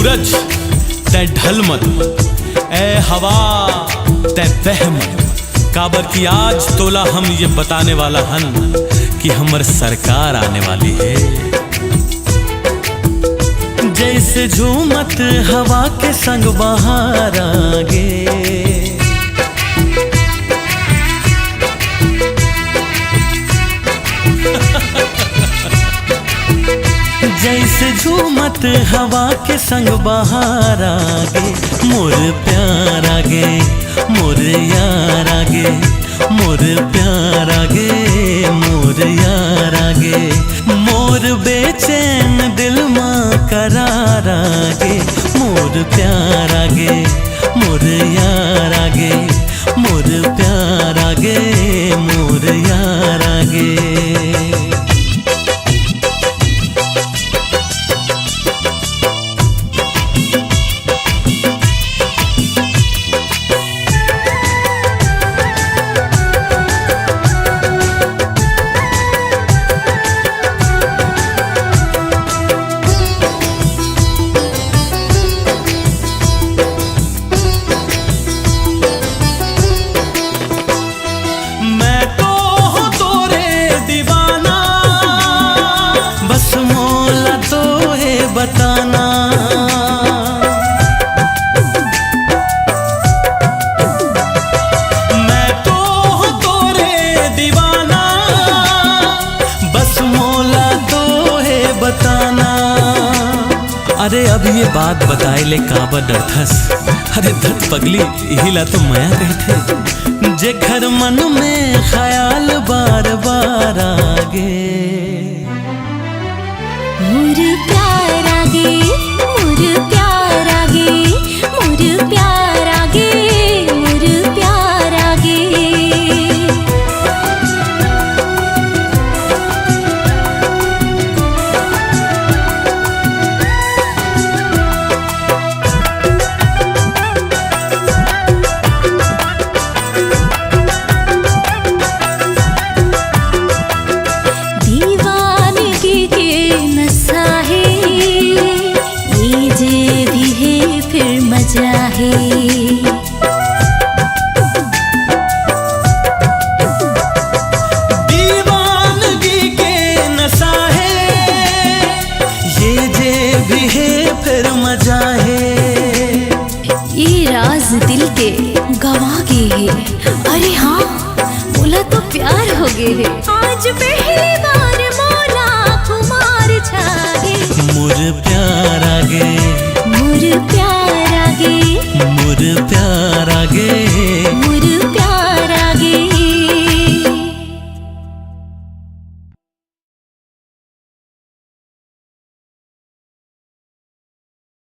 सूरज तै ढल मत, ए हवा तै बह मत। काबर की आज तोला हम ये बताने वाला हन कि हमर सरकार आने वाली है। जैसे झूमत हवा के संग बहार आगे, जैसे झूमत हवा के संग बहार आगे, मोर प्यार आगे, मोर यार आगे, मोर प्यार आगे, मोर यार आगे, मोर बेचैन दिल मां करार आगे, मोर प्यार आगे, मोर यार आगे, मोर प्यार आगे, मोर यार आगे। बताना मैं तो हूँ तोरे दीवाना, बस मौला तो है बताना। अरे अब ये बात बताए ले काबर डरथस, अरे धत पगली हिला तो माया कहते। जे घर मन में ख्याल बार बार आगे, मोर प्यार आगे, मोर प्यार आगे, मोर प्यार आगे, मोर प्यार आगे। दीवानगी के नशा है, ये जे भी है फिर मजा है। दीवानगी के नशा है, ये जे भी है फिर मजा है। ये राज दिल के गवा गे है, अरे हाँ बोला तो प्यार हो गए है। आज पहली बार